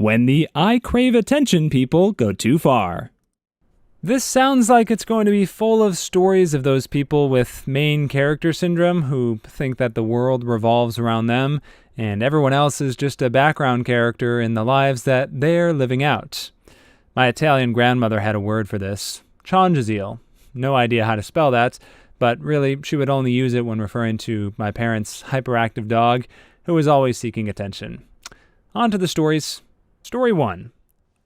When the I crave attention people go too far. This sounds like it's going to be full of stories of those people with main character syndrome who think that the world revolves around them and everyone else is just a background character in the lives that they're living out. My Italian grandmother had a word for this, changesil. No idea how to spell that, but really she would only use it when referring to my parents' hyperactive dog who was always seeking attention. On to the stories. Story 1.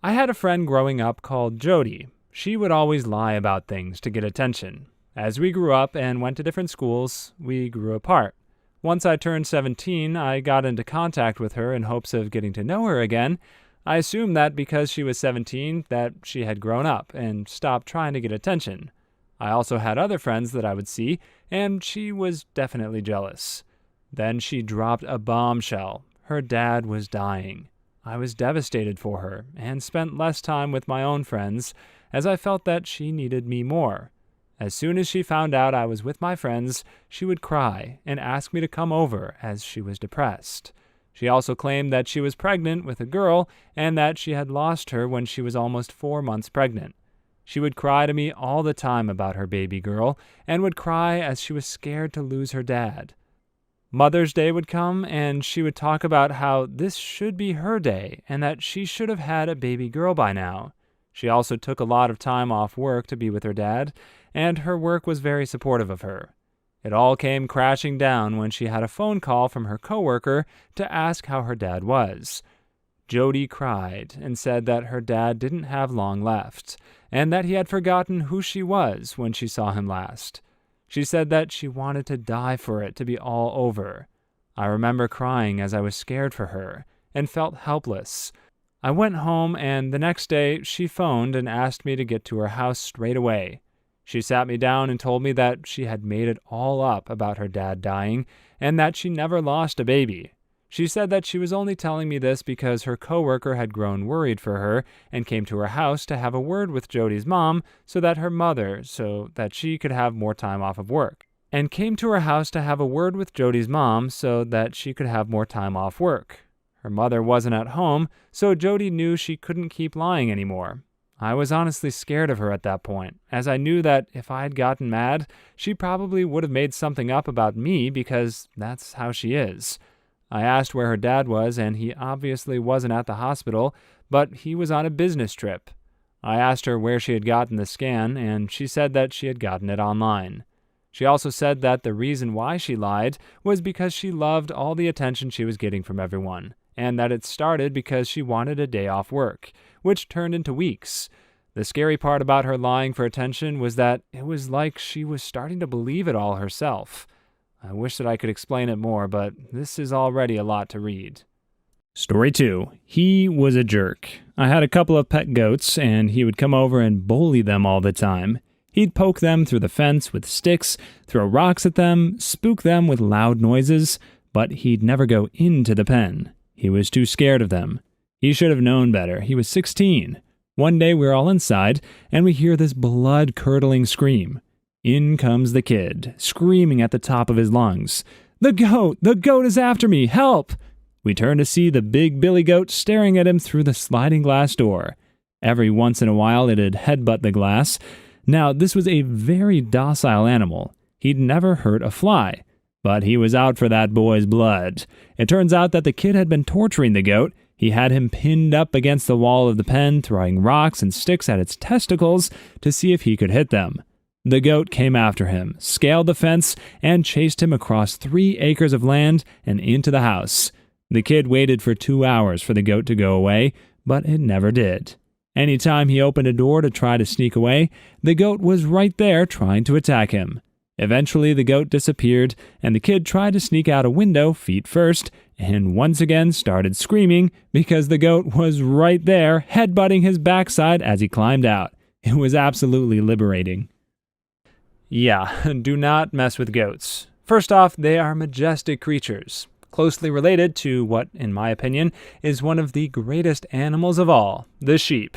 I had a friend growing up called Jodie. She would always lie about things to get attention. As we grew up and went to different schools, we grew apart. Once I turned 17, I got into contact with her in hopes of getting to know her again. I assumed that because she was 17, that she had grown up and stopped trying to get attention. I also had other friends that I would see, and she was definitely jealous. Then she dropped a bombshell. Her dad was dying. I was devastated for her and spent less time with my own friends as I felt that she needed me more. As soon as she found out I was with my friends, she would cry and ask me to come over as she was depressed. She also claimed that she was pregnant with a girl and that she had lost her when she was almost 4 months pregnant. She would cry to me all the time about her baby girl and would cry as she was scared to lose her dad. Mother's Day would come, and she would talk about how this should be her day and that she should have had a baby girl by now. She also took a lot of time off work to be with her dad, and her work was very supportive of her. It all came crashing down when she had a phone call from her coworker to ask how her dad was. Jodie cried and said that her dad didn't have long left, and that he had forgotten who she was when she saw him last. She said that she wanted to die for it to be all over. I remember crying as I was scared for her and felt helpless. I went home, and the next day she phoned and asked me to get to her house straight away. She sat me down and told me that she had made it all up about her dad dying and that she never lost a baby. She said that she was only telling me this because her coworker had grown worried for her and came to her house to have a word with Jodie's mom so that she could have more time off of work. Her mother wasn't at home, so Jodie knew she couldn't keep lying anymore. I was honestly scared of her at that point, as I knew that if I had gotten mad, she probably would have made something up about me because that's how she is. I asked where her dad was, and he obviously wasn't at the hospital, but he was on a business trip. I asked her where she had gotten the scan, and she said that she had gotten it online. She also said that the reason why she lied was because she loved all the attention she was getting from everyone, and that it started because she wanted a day off work, which turned into weeks. The scary part about her lying for attention was that it was like she was starting to believe it all herself. I wish that I could explain it more, but this is already a lot to read. Story 2. He was a jerk. I had a couple of pet goats, and he would come over and bully them all the time. He'd poke them through the fence with sticks, throw rocks at them, spook them with loud noises, but he'd never go into the pen. He was too scared of them. He should have known better. He was 16. One day we're all inside, and we hear this blood-curdling scream. In comes the kid, screaming at the top of his lungs. The goat! The goat is after me! Help! We turn to see the big billy goat staring at him through the sliding glass door. Every once in a while it'd headbutt the glass. Now, this was a very docile animal. He'd never hurt a fly. But he was out for that boy's blood. It turns out that the kid had been torturing the goat. He had him pinned up against the wall of the pen, throwing rocks and sticks at its testicles to see if he could hit them. The goat came after him, scaled the fence, and chased him across 3 acres of land and into the house. The kid waited for 2 hours for the goat to go away, but it never did. Anytime he opened a door to try to sneak away, the goat was right there trying to attack him. Eventually, the goat disappeared, and the kid tried to sneak out a window feet first, and once again started screaming because the goat was right there, headbutting his backside as he climbed out. It was absolutely liberating. Yeah, do not mess with goats. First off, they are majestic creatures, closely related to what, in my opinion, is one of the greatest animals of all, the sheep.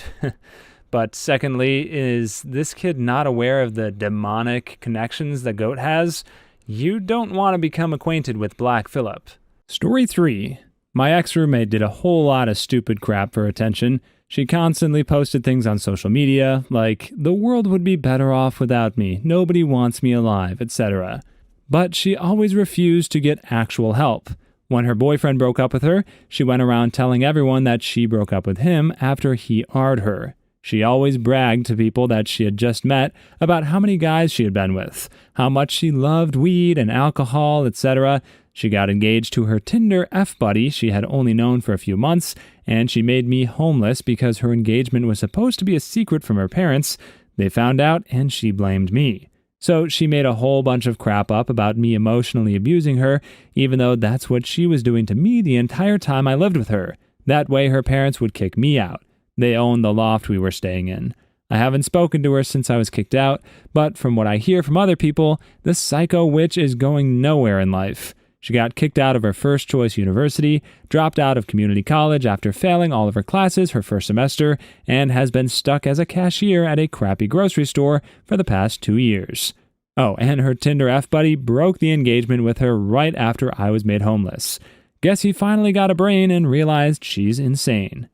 But secondly, is this kid not aware of the demonic connections the goat has? You don't want to become acquainted with Black Phillip. Story 3. My ex-roommate did a whole lot of stupid crap for attention. She constantly posted things on social media, like, "The world would be better off without me, nobody wants me alive," etc. But she always refused to get actual help. When her boyfriend broke up with her, she went around telling everyone that she broke up with him after he R'd her. She always bragged to people that she had just met about how many guys she had been with, how much she loved weed and alcohol, etc. She got engaged to her Tinder F-buddy she had only known for a few months, and she made me homeless because her engagement was supposed to be a secret from her parents. They found out, and she blamed me. So she made a whole bunch of crap up about me emotionally abusing her, even though that's what she was doing to me the entire time I lived with her. That way her parents would kick me out. They owned the loft we were staying in. I haven't spoken to her since I was kicked out, but from what I hear from other people, the psycho witch is going nowhere in life. She got kicked out of her first choice university, dropped out of community college after failing all of her classes her first semester, and has been stuck as a cashier at a crappy grocery store for the past 2 years. Oh, and her Tinder F-buddy broke the engagement with her right after I was made homeless. Guess he finally got a brain and realized she's insane.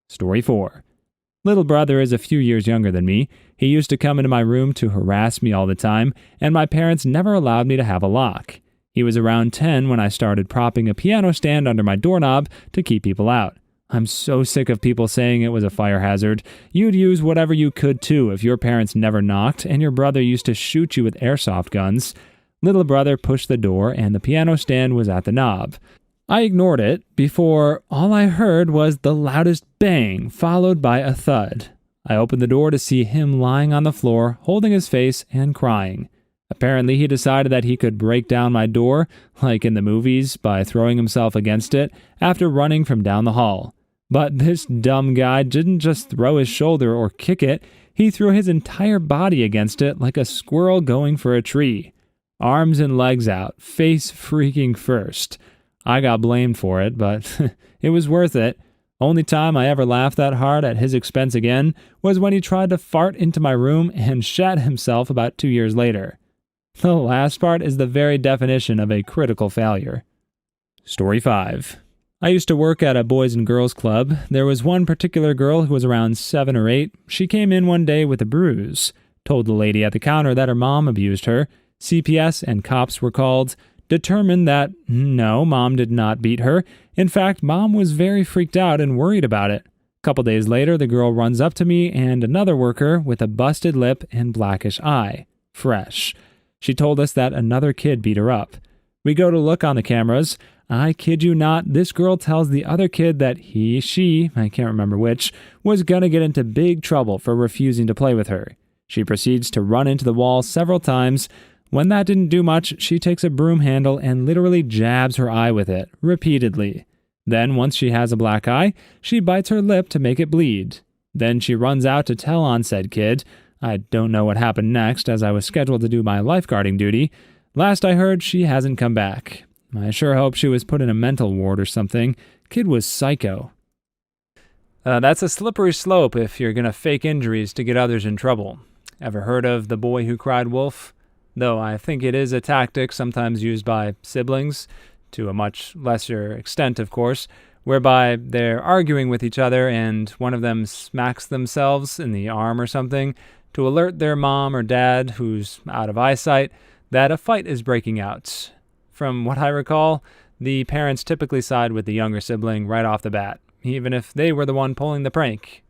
Story 4. Little brother is a few years younger than me. He used to come into my room to harass me all the time, and my parents never allowed me to have a lock. He was around 10 when I started propping a piano stand under my doorknob to keep people out. I'm so sick of people saying it was a fire hazard. You'd use whatever you could too if your parents never knocked and your brother used to shoot you with airsoft guns. Little brother pushed the door and the piano stand was at the knob. I ignored it before all I heard was the loudest bang followed by a thud. I opened the door to see him lying on the floor, holding his face and crying. Apparently, he decided that he could break down my door, like in the movies, by throwing himself against it after running from down the hall. But this dumb guy didn't just throw his shoulder or kick it, he threw his entire body against it like a squirrel going for a tree. Arms and legs out, face freaking first. I got blamed for it, but it was worth it. Only time I ever laughed that hard at his expense again was when he tried to fart into my room and shat himself about 2 years later. The last part is the very definition of a critical failure. Story 5. I used to work at a boys and girls club. There was one particular girl who was around 7 or 8. She came in one day with a bruise, told the lady at the counter that her mom abused her. CPS and cops were called, determined that no, mom did not beat her. In fact, mom was very freaked out and worried about it. A couple days later, the girl runs up to me and another worker with a busted lip and blackish eye. Fresh. She told us that another kid beat her up. We go to look on the cameras. I kid you not, this girl tells the other kid that she, I can't remember which, was gonna get into big trouble for refusing to play with her. She proceeds to run into the wall several times. When that didn't do much, she takes a broom handle and literally jabs her eye with it, repeatedly. Then, once she has a black eye, she bites her lip to make it bleed. Then she runs out to tell on said kid. I don't know what happened next, as I was scheduled to do my lifeguarding duty. Last I heard, she hasn't come back. I sure hope she was put in a mental ward or something. Kid was psycho. That's a slippery slope if you're gonna fake injuries to get others in trouble. Ever heard of the boy who cried wolf? Though I think it is a tactic sometimes used by siblings, to a much lesser extent, of course, whereby they're arguing with each other and one of them smacks themselves in the arm or something to alert their mom or dad, who's out of eyesight, that a fight is breaking out. From what I recall, the parents typically side with the younger sibling right off the bat, even if they were the one pulling the prank.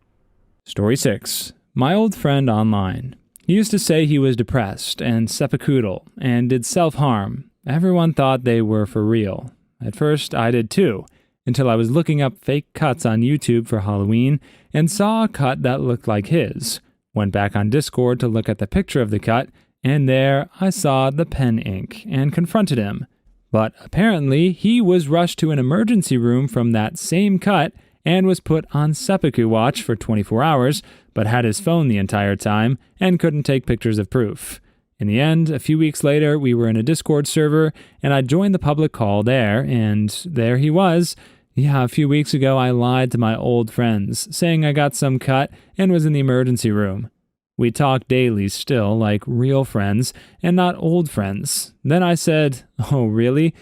Story 6. My old friend online. He used to say he was depressed and seppukutal and did self-harm. Everyone thought they were for real. At first, I did too, until I was looking up fake cuts on YouTube for Halloween and saw a cut that looked like his. Went back on Discord to look at the picture of the cut, and there I saw the pen ink and confronted him. But apparently, he was rushed to an emergency room from that same cut and was put on seppuku watch for 24 hours, but had his phone the entire time and couldn't take pictures of proof. In the end, a few weeks later, we were in a Discord server, and I joined the public call there, and there he was. Yeah, a few weeks ago, I lied to my old friends, saying I got some cut and was in the emergency room. We talk daily still, like real friends, and not old friends. Then I said, "Oh, really?"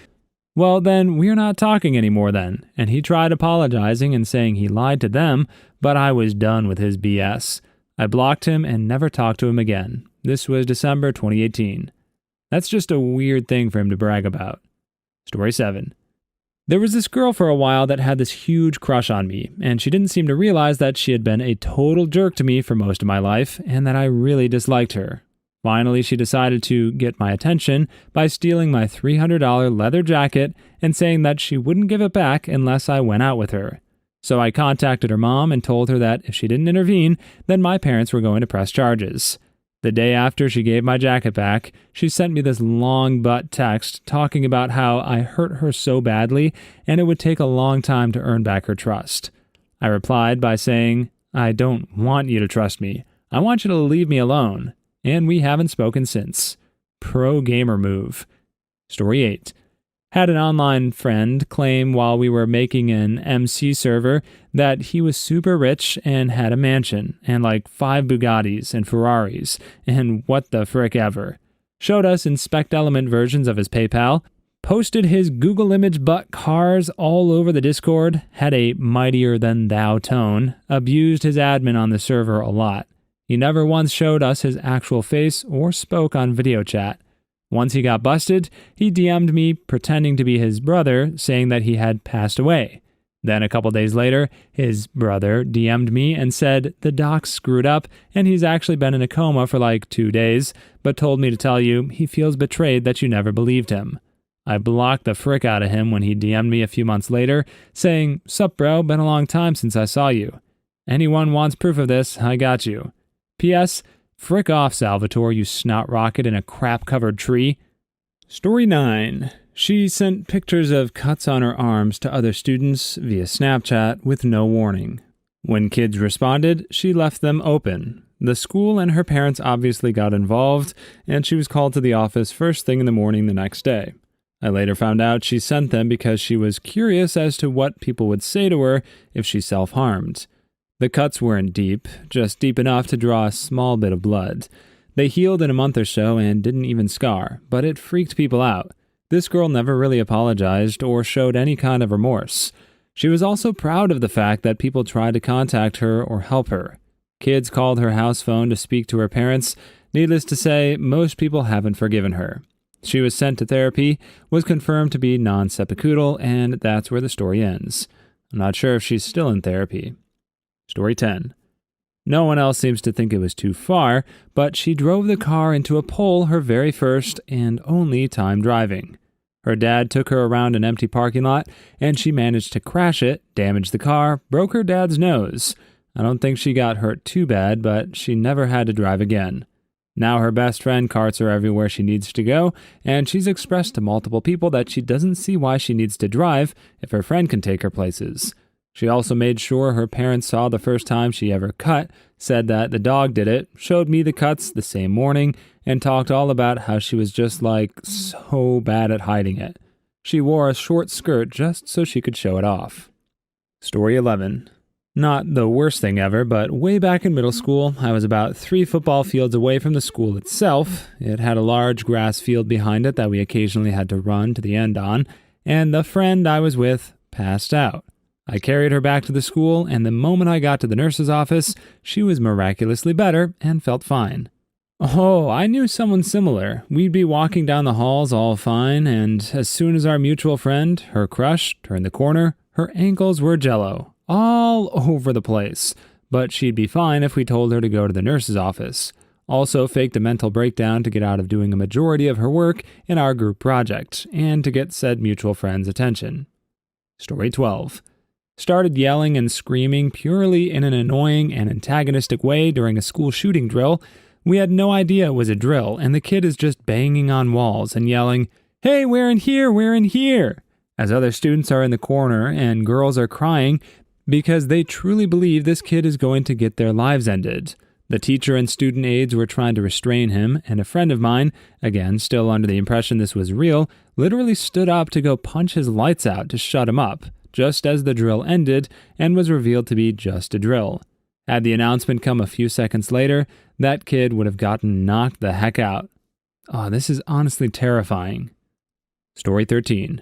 Well, then we're not talking anymore then. And he tried apologizing and saying he lied to them, but I was done with his BS. I blocked him and never talked to him again. This was December 2018. That's just a weird thing for him to brag about. Story 7. There was this girl for a while that had this huge crush on me, and she didn't seem to realize that she had been a total jerk to me for most of my life, and that I really disliked her. Finally, she decided to get my attention by stealing my $300 leather jacket and saying that she wouldn't give it back unless I went out with her. So I contacted her mom and told her that if she didn't intervene, then my parents were going to press charges. The day after she gave my jacket back, she sent me this long butt text talking about how I hurt her so badly and it would take a long time to earn back her trust. I replied by saying, "I don't want you to trust me. I want you to leave me alone." And we haven't spoken since. Pro gamer move. Story 8. Had an online friend claim while we were making an MC server that he was super rich and had a mansion and like 5 Bugattis and Ferraris and what the frick ever. Showed us inspect element versions of his PayPal, posted his Google image butt cars all over the Discord, had a mightier than thou tone, abused his admin on the server a lot. He never once showed us his actual face or spoke on video chat. Once he got busted, he DM'd me pretending to be his brother, saying that he had passed away. Then a couple days later, his brother DM'd me and said the docs screwed up and he's actually been in a coma for like 2 days, but told me to tell you he feels betrayed that you never believed him. I blocked the frick out of him when he DM'd me a few months later, saying, "Sup bro, been a long time since I saw you. Anyone wants proof of this, I got you. P.S. Frick off, Salvatore, you snot rocket in a crap-covered tree." Story 9. She sent pictures of cuts on her arms to other students via Snapchat with no warning. When kids responded, she left them open. The school and her parents obviously got involved, and she was called to the office first thing in the morning the next day. I later found out she sent them because she was curious as to what people would say to her if she self-harmed. The cuts weren't deep, just deep enough to draw a small bit of blood. They healed in a month or so and didn't even scar, but it freaked people out. This girl never really apologized or showed any kind of remorse. She was also proud of the fact that people tried to contact her or help her. Kids called her house phone to speak to her parents. Needless to say, most people haven't forgiven her. She was sent to therapy, was confirmed to be non-seppukutal, and that's where the story ends. I'm not sure if she's still in therapy. Story 10. No one else seems to think it was too far, but she drove the car into a pole her very first and only time driving. Her dad took her around an empty parking lot, and she managed to crash it, damage the car, broke her dad's nose. I don't think she got hurt too bad, but she never had to drive again. Now her best friend carts her everywhere she needs to go, and she's expressed to multiple people that she doesn't see why she needs to drive if her friend can take her places. She also made sure her parents saw the first time she ever cut, said that the dog did it, showed me the cuts the same morning, and talked all about how she was just so bad at hiding it. She wore a short skirt just so she could show it off. Story 11. Not the worst thing ever, but way back in middle school, I was about 3 football fields away from the school itself. It had a large grass field behind it that we occasionally had to run to the end on, and the friend I was with passed out. I carried her back to the school, and the moment I got to the nurse's office, she was miraculously better and felt fine. Oh, I knew someone similar. We'd be walking down the halls all fine, and as soon as our mutual friend, her crush, turned the corner, her ankles were jello, all over the place. But she'd be fine if we told her to go to the nurse's office. Also faked a mental breakdown to get out of doing a majority of her work in our group project, and to get said mutual friend's attention. Story 12. Started yelling and screaming purely in an annoying and antagonistic way during a school shooting drill. We had no idea it was a drill, and the kid is just banging on walls and yelling, "Hey, we're in here, we're in here!" as other students are in the corner and girls are crying because they truly believe this kid is going to get their lives ended. The teacher and student aides were trying to restrain him, and a friend of mine, again still under the impression this was real, literally stood up to go punch his lights out to shut him up, just as the drill ended and was revealed to be just a drill. Had the announcement come a few seconds later, that kid would have gotten knocked the heck out. Oh, this is honestly terrifying. Story 13.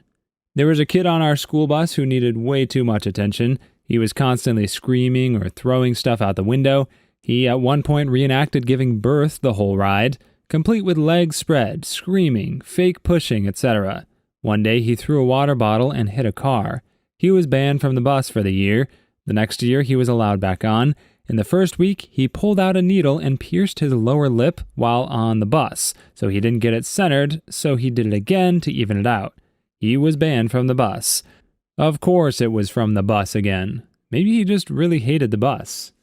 There was a kid on our school bus who needed way too much attention. He was constantly screaming or throwing stuff out the window. He at one point reenacted giving birth the whole ride, complete with legs spread, screaming, fake pushing, etc. One day he threw a water bottle and hit a car. He was banned from the bus for the year. The next year he was allowed back on. In the first week, he pulled out a needle and pierced his lower lip while on the bus, so he didn't get it centered, so he did it again to even it out. He was banned from the bus. Of course it was from the bus again. Maybe he just really hated the bus.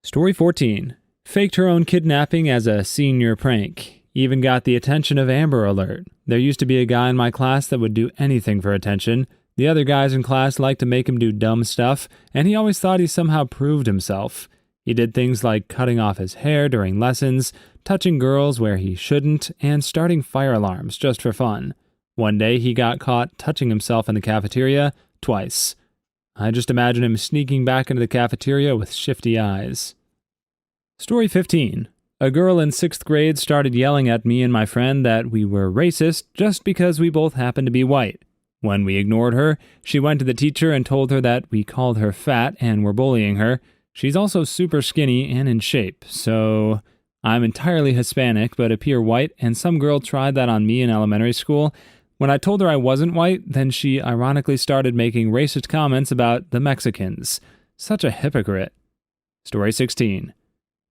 Story 14. Faked her own kidnapping as a senior prank. Even got the attention of Amber Alert. There used to be a guy in my class that would do anything for attention. The other guys in class liked to make him do dumb stuff, and he always thought he somehow proved himself. He did things like cutting off his hair during lessons, touching girls where he shouldn't, and starting fire alarms just for fun. One day he got caught touching himself in the cafeteria twice. I just imagine him sneaking back into the cafeteria with shifty eyes. Story 15. A girl in 6th grade started yelling at me and my friend that we were racist just because we both happened to be white. When we ignored her, she went to the teacher and told her that we called her fat and were bullying her. She's also super skinny and in shape, so I'm entirely Hispanic but appear white, and some girl tried that on me in elementary school. When I told her I wasn't white, then she ironically started making racist comments about the Mexicans. Such a hypocrite. Story 16.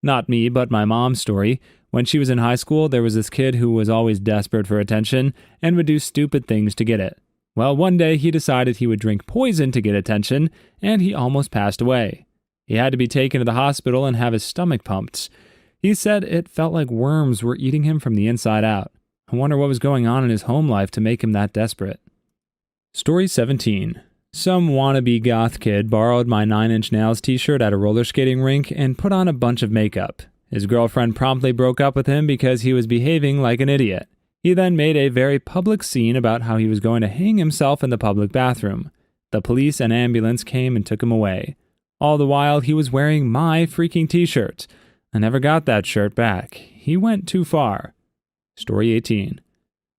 Not me, but my mom's story. When she was in high school, there was this kid who was always desperate for attention and would do stupid things to get it. Well, one day he decided he would drink poison to get attention, and he almost passed away. He had to be taken to the hospital and have his stomach pumped. He said it felt like worms were eating him from the inside out. I wonder what was going on in his home life to make him that desperate. Story 17. Some wannabe goth kid borrowed my 9 Inch Nails t-shirt at a roller skating rink and put on a bunch of makeup. His girlfriend promptly broke up with him because he was behaving like an idiot. He then made a very public scene about how he was going to hang himself in the public bathroom. The police and ambulance came and took him away. All the while, he was wearing my freaking t-shirt. I never got that shirt back. He went too far. Story 18.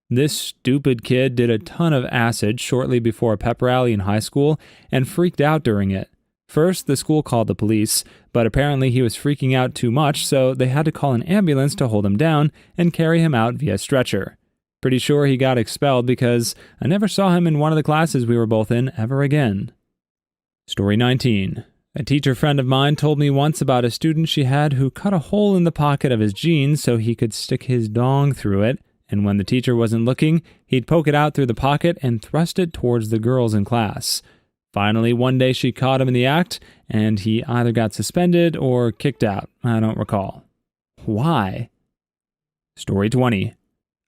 This stupid kid did a ton of acid shortly before a pep rally in high school and freaked out during it. First, the school called the police, but apparently he was freaking out too much, so they had to call an ambulance to hold him down and carry him out via stretcher. Pretty sure he got expelled because I never saw him in one of the classes we were both in ever again. Story 19. A teacher friend of mine told me once about a student she had who cut a hole in the pocket of his jeans so he could stick his dong through it, and when the teacher wasn't looking, he'd poke it out through the pocket and thrust it towards the girls in class. Finally, one day she caught him in the act, and he either got suspended or kicked out. I don't recall. Why? Story 20.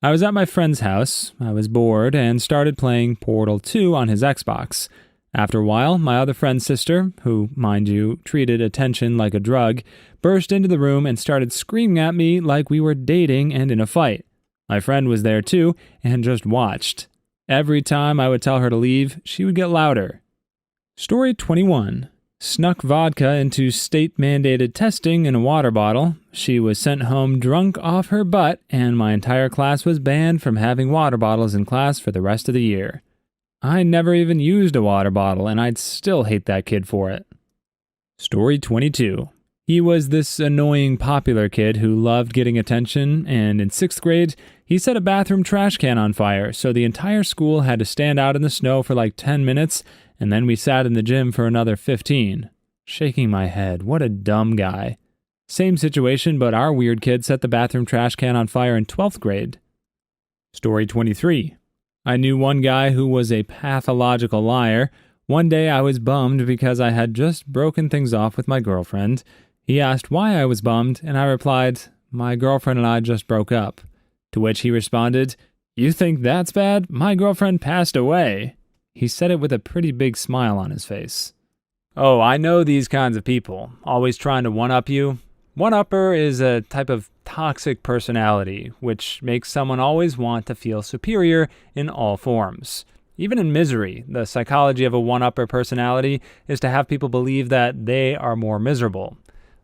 I was at my friend's house. I was bored and started playing Portal 2 on his Xbox. After a while, my other friend's sister, who, mind you, treated attention like a drug, burst into the room and started screaming at me like we were dating and in a fight. My friend was there too and just watched. Every time I would tell her to leave, she would get louder. Story 21. Snuck vodka into state-mandated testing in a water bottle. She was sent home drunk off her butt, and my entire class was banned from having water bottles in class for the rest of the year. I never even used a water bottle, and I'd still hate that kid for it. Story 22. He was this annoying popular kid who loved getting attention, and in 6th grade, he set a bathroom trash can on fire, so the entire school had to stand out in the snow for like 10 minutes, and then we sat in the gym for another 15. Shaking my head, what a dumb guy. Same situation, but our weird kid set the bathroom trash can on fire in 12th grade. Story 23. I knew one guy who was a pathological liar. One day I was bummed because I had just broken things off with my girlfriend. He asked why I was bummed, and I replied, "My girlfriend and I just broke up." To which he responded, "You think that's bad? My girlfriend passed away." He said it with a pretty big smile on his face. Oh, I know these kinds of people, always trying to one-up you. One-upper is a type of toxic personality, which makes someone always want to feel superior in all forms. Even in misery, the psychology of a one-upper personality is to have people believe that they are more miserable.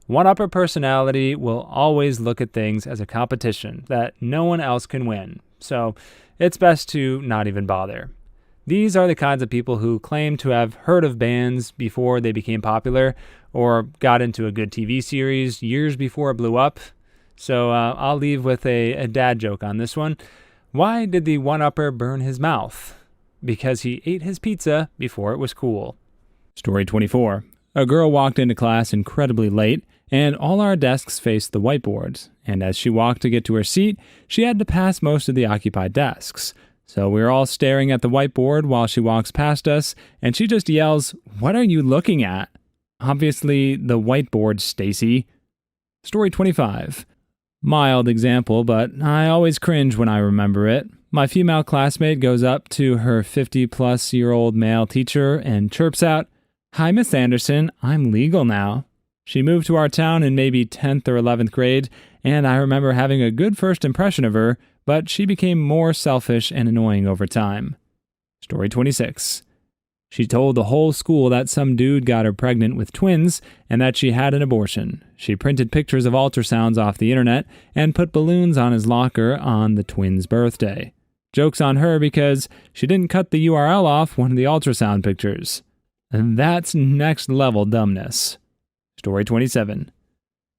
One-upper personality will always look at things as a competition that no one else can win, so it's best to not even bother. These are the kinds of people who claim to have heard of bands before they became popular or got into a good TV series years before it blew up. So I'll leave with a dad joke on this one. Why did the one-upper burn his mouth? Because he ate his pizza before it was cool. Story 24. A girl walked into class incredibly late, and all our desks faced the whiteboards, and as she walked to get to her seat, she had to pass most of the occupied desks. So we're all staring at the whiteboard while she walks past us, and she just yells, "What are you looking at?" Obviously, the whiteboard, Stacy. Story 25. Mild example, but I always cringe when I remember it. My female classmate goes up to her 50-plus-year-old male teacher and chirps out, "Hi, Miss Anderson, I'm legal now." She moved to our town in maybe 10th or 11th grade, and I remember having a good first impression of her, but she became more selfish and annoying over time. Story 26. She told the whole school that some dude got her pregnant with twins and that she had an abortion. She printed pictures of ultrasounds off the internet and put balloons on his locker on the twins' birthday. Joke's on her because she didn't cut the URL off one of the ultrasound pictures. And that's next level dumbness. Story 27.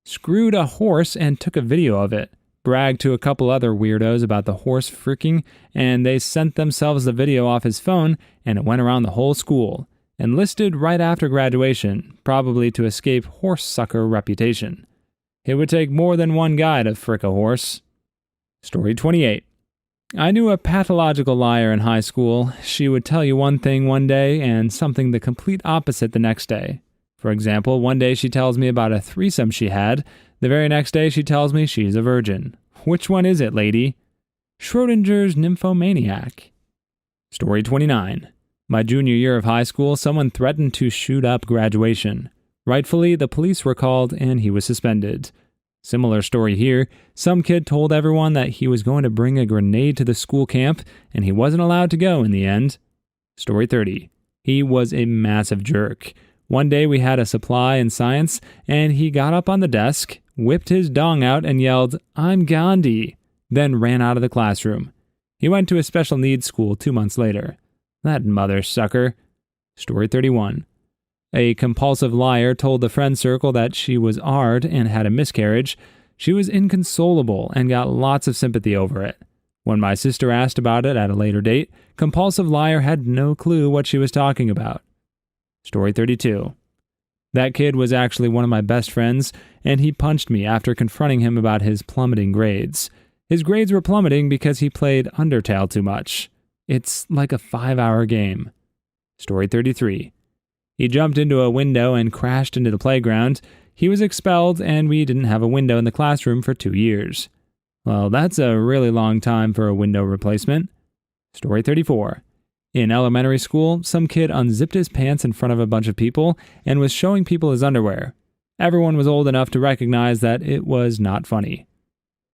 Screwed a horse and took a video of it. Bragged to a couple other weirdos about the horse freaking, and they sent themselves the video off his phone, and it went around the whole school. Enlisted right after graduation, probably to escape horse sucker reputation. It would take more than one guy to frick a horse. Story 28. I knew a pathological liar in high school. She would tell you one thing one day and something the complete opposite the next day. For example, one day she tells me about a threesome she had. The very next day she tells me she's a virgin. Which one is it, lady? Schrodinger's nymphomaniac. Story 29. My junior year of high school, someone threatened to shoot up graduation. Rightfully, the police were called and he was suspended. Similar story here. Some kid told everyone that he was going to bring a grenade to the school camp, and he wasn't allowed to go in the end. Story 30. He was a massive jerk. One day we had a supply in science, and he got up on the desk, whipped his dong out, and yelled, "I'm Gandhi," then ran out of the classroom. He went to a special needs school 2 months later. That mother sucker. Story 31. A compulsive liar told the friend circle that she was ARD and had a miscarriage. She was inconsolable and got lots of sympathy over it. When my sister asked about it at a later date, compulsive liar had no clue what she was talking about. Story 32. That kid was actually one of my best friends, and he punched me after confronting him about his plummeting grades. His grades were plummeting because he played Undertale too much. It's like a 5-hour game. Story 33. He jumped into a window and crashed into the playground. He was expelled, and we didn't have a window in the classroom for 2 years. Well, that's a really long time for a window replacement. Story 34. In elementary school, some kid unzipped his pants in front of a bunch of people and was showing people his underwear. Everyone was old enough to recognize that it was not funny.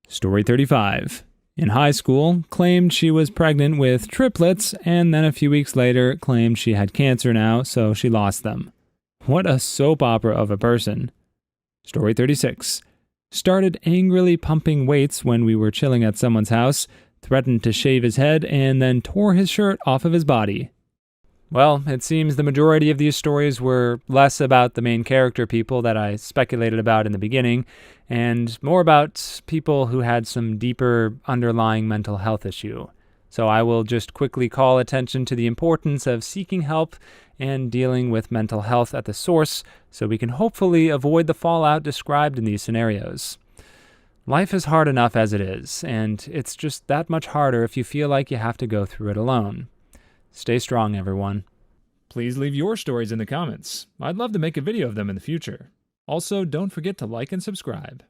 Story 35. In high school, claimed she was pregnant with triplets, and then a few weeks later claimed she had cancer now, so she lost them. What a soap opera of a person. Story 36. Started angrily pumping weights when we were chilling at someone's house, threatened to shave his head, and then tore his shirt off of his body. Well, it seems the majority of these stories were less about the main character people that I speculated about in the beginning, and more about people who had some deeper underlying mental health issue. So I will just quickly call attention to the importance of seeking help and dealing with mental health at the source so we can hopefully avoid the fallout described in these scenarios. Life is hard enough as it is, and it's just that much harder if you feel like you have to go through it alone. Stay strong, everyone. Please leave your stories in the comments. I'd love to make a video of them in the future. Also, don't forget to like and subscribe.